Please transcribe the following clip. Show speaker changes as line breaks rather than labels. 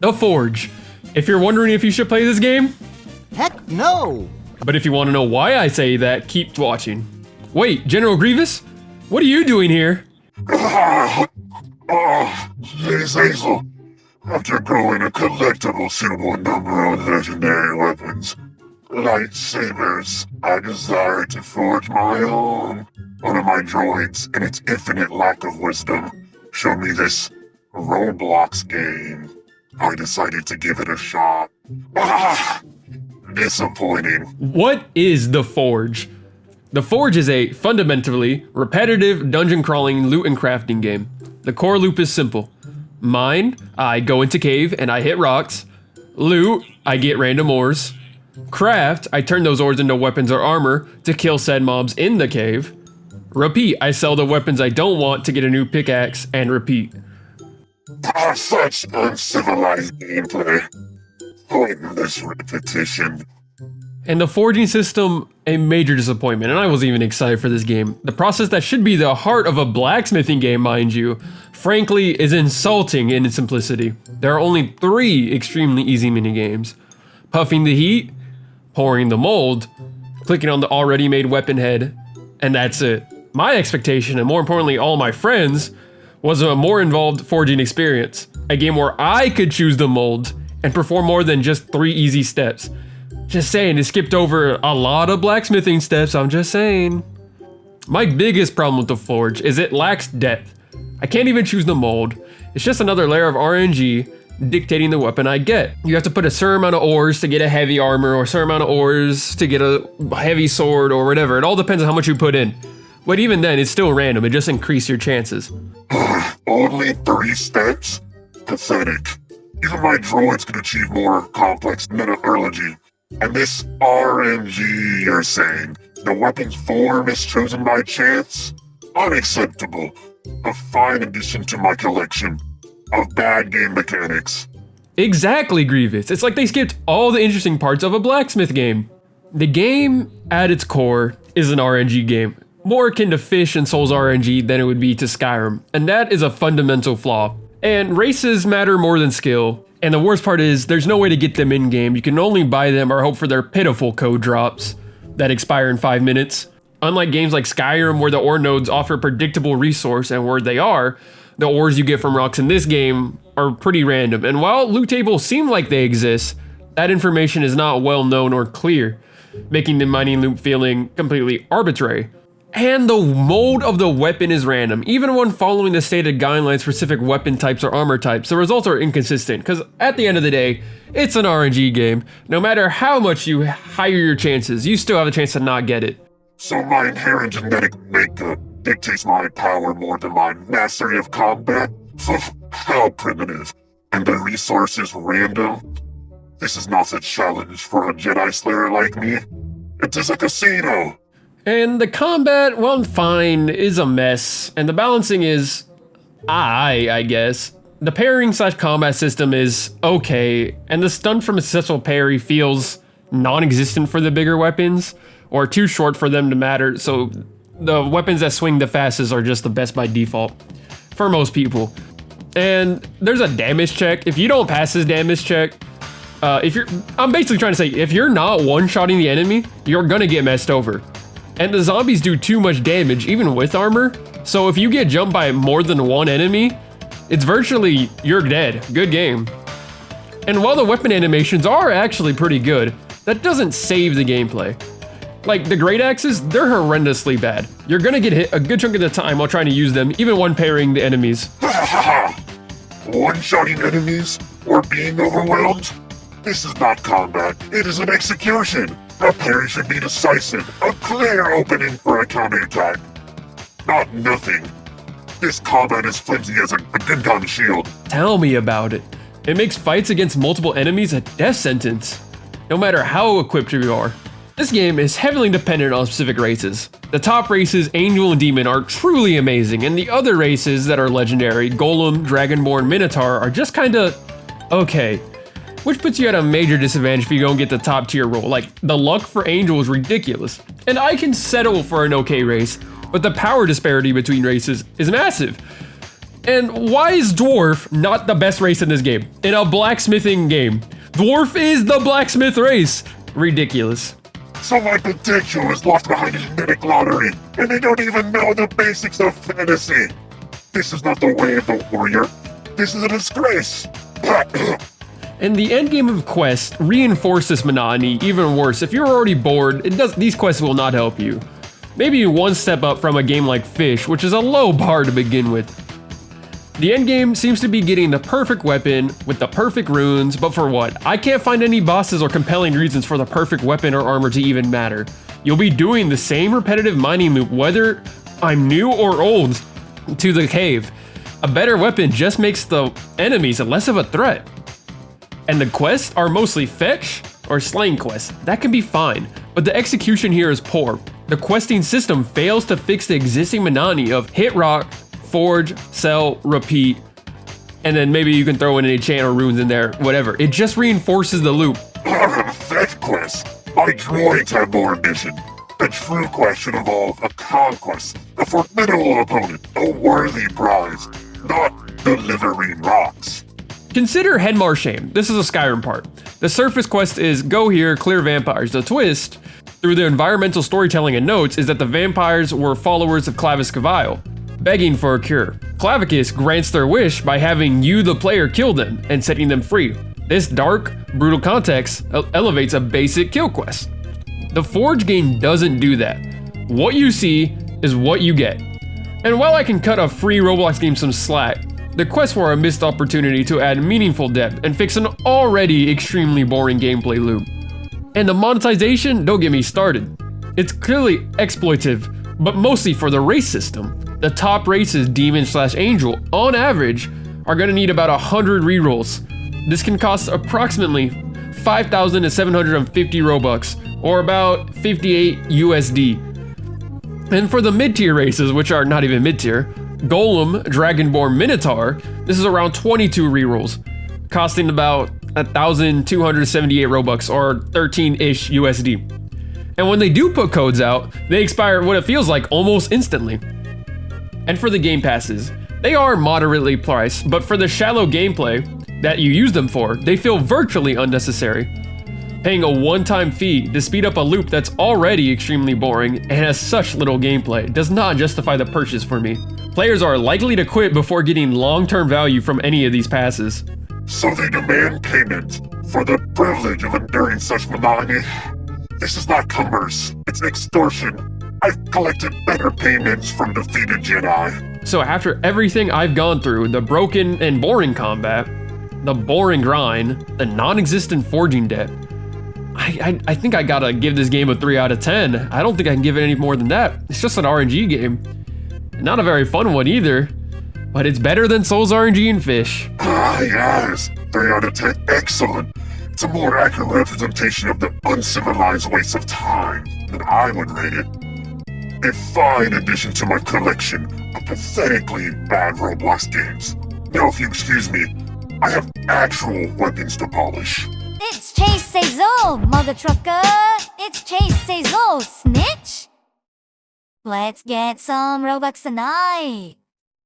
The Forge. If you're wondering if you should play this game,
Heck no!
but if you want to know why I say that, keep watching. Wait, General Grievous? What are you doing here?
Miss Hazel. Undergoing a collectible suitable number of legendary weapons. Lightsabers. I desire to forge my own. One of my droids, in its infinite lack of wisdom, showed me this Roblox game. I decided to give it a shot. Disappointing.
What is The Forge? The Forge is a fundamentally repetitive dungeon crawling loot and crafting game. The core loop is simple. Mine, I go into cave and I hit rocks. Loot, I get random ores. Craft, I turn those ores into weapons or armor to kill said mobs in the cave. Repeat, I sell the weapons I don't want to get a new pickaxe, and repeat.
Such uncivilized gameplay. Pointless repetition.
And the forging system, a major disappointment, and I wasn't even excited for this game. The process that should be the heart of a blacksmithing game, mind you, frankly is insulting in its simplicity. There are only 3 extremely easy minigames. Puffing the heat, pouring the mold, clicking on the already made weapon head, and that's it. My expectation, and more importantly all my friends, was a more involved forging experience. A game where I could choose the mold and perform more than just 3 easy steps. Just saying, it skipped over a lot of blacksmithing steps, I'm just saying. My biggest problem with the Forge is it lacks depth. I can't even choose the mold. It's just another layer of RNG dictating the weapon I get. You have to put a certain amount of ores to get a heavy armor, or a certain amount of ores to get a heavy sword, or whatever. It all depends on how much you put in. But even then, it's still random. It just increases your chances.
Only 3 steps? Pathetic. Even my droids can achieve more complex metallurgy. And this RNG you're saying, the weapon's form is chosen by chance? Unacceptable. A fine addition to my collection of bad game mechanics.
Exactly, Grievous. It's like they skipped all the interesting parts of a blacksmith game. The game, at its core, is an RNG game. More akin to Fish and Souls RNG than it would be to Skyrim, and that is a fundamental flaw. And races matter more than skill, and the worst part is there's no way to get them in-game. You can only buy them or hope for their pitiful code drops that expire in 5 minutes. Unlike games like Skyrim where the ore nodes offer a predictable resource and where they are, the ores you get from rocks in this game are pretty random. And while loot tables seem like they exist, that information is not well known or clear, making the mining loop feeling completely arbitrary. And the mold of the weapon is random. Even when following the stated guidelines for specific weapon types or armor types, the results are inconsistent, because at the end of the day, it's an RNG game. No matter how much you higher your chances, you still have a chance to not get it.
So my inherent genetic makeup dictates my power more than my mastery of combat? How primitive. And the resource is random? This is not a challenge for a Jedi Slayer like me. It is a casino.
And the combat, well, fine, is a mess. And the balancing is I guess. The parrying / combat system is okay. And the stun from a successful parry feels non-existent for the bigger weapons, or too short for them to matter. So the weapons that swing the fastest are just the best by default for most people. And there's a damage check. If you don't pass this damage check, I'm basically trying to say, if you're not one-shotting the enemy, you're gonna get messed over. And the zombies do too much damage, even with armor. So if you get jumped by more than one enemy, it's virtually, you're dead. Good game. And while the weapon animations are actually pretty good, that doesn't save the gameplay. Like the great axes, they're horrendously bad. You're gonna get hit a good chunk of the time while trying to use them, even when parrying the enemies.
One-shotting enemies or being overwhelmed? This is not combat, it is an execution. A parry should be decisive, a clear opening for a counterattack. Not nothing. This combat is flimsy as a gun shield.
Tell me about it. It makes fights against multiple enemies a death sentence, no matter how equipped you are. This game is heavily dependent on specific races. The top races, Angel and Demon, are truly amazing, and the other races that are legendary, Golem, Dragonborn, Minotaur, are just kinda okay. Which puts you at a major disadvantage if you don't get the top tier role. Like, the luck for Angel is ridiculous. And I can settle for an okay race, but the power disparity between races is massive. And why is Dwarf not the best race in this game? In a blacksmithing game. Dwarf is the blacksmith race. Ridiculous.
So my potential is lost behind this mimic lottery, and they don't even know the basics of fantasy. This is not the way of the warrior. This is a disgrace.
And the endgame of quests reinforce this monotony even worse. If you're already bored, these quests will not help you. Maybe one step up from a game like Fish, which is a low bar to begin with. The endgame seems to be getting the perfect weapon with the perfect runes, but for what? I can't find any bosses or compelling reasons for the perfect weapon or armor to even matter. You'll be doing the same repetitive mining loop whether I'm new or old to the cave. A better weapon just makes the enemies less of a threat. And the quests are mostly fetch or slaying quests. That can be fine, but the execution here is poor. The questing system fails to fix the existing monotony of hit rock, forge, sell, repeat, and then maybe you can throw in any enchant or runes in there, whatever. It just reinforces the loop.
Fetch quest. My droids have more ambition. A true quest should involve a conquest, a formidable opponent, a worthy prize, not delivering rocks.
Consider Henmar Shame. This is a Skyrim part. The surface quest is go here, clear vampires. The twist, through the environmental storytelling and notes, is that the vampires were followers of Clavis Cavile, begging for a cure. Clavicus grants their wish by having you, the player, kill them and setting them free. This dark, brutal context elevates a basic kill quest. The Forge game doesn't do that. What you see is what you get. And while I can cut a free Roblox game some slack, the quests were a missed opportunity to add meaningful depth and fix an already extremely boring gameplay loop. And the monetization, don't get me started. It's clearly exploitive, but mostly for the race system. The top races, Demon/Angel, on average, are gonna need about 100 rerolls. This can cost approximately 5,000 to 750 Robux, or about 58 USD. And for the mid-tier races, which are not even mid-tier, Golem, Dragonborn, Minotaur, this is around 22 rerolls, costing about 1,278 Robux, or 13-ish USD. And when they do put codes out, they expire what it feels like almost instantly. And for the game passes, they are moderately priced, but for the shallow gameplay that you use them for, they feel virtually unnecessary. Paying a one-time fee to speed up a loop that's already extremely boring and has such little gameplay does not justify the purchase for me. Players are likely to quit before getting long-term value from any of these passes.
So they demand payment for the privilege of enduring such monotony. This is not commerce, it's extortion. I've collected better payments from defeated Jedi.
So after everything I've gone through, the broken and boring combat, the boring grind, the non-existent forging debt, I think I gotta give this game a 3 out of 10. I don't think I can give it any more than that. It's just an RNG game. Not a very fun one either, but it's better than Souls RNG and Fish.
Ah, yes, 3 out of 10, excellent. It's a more accurate representation of the uncivilized waste of time than I would rate it. A fine addition to my collection of pathetically bad Roblox games. Now, if you excuse me, I have actual weapons to polish.
It's Chase Saison, mother trucker. It's Chase Saison, snitch. Let's get some Robux tonight.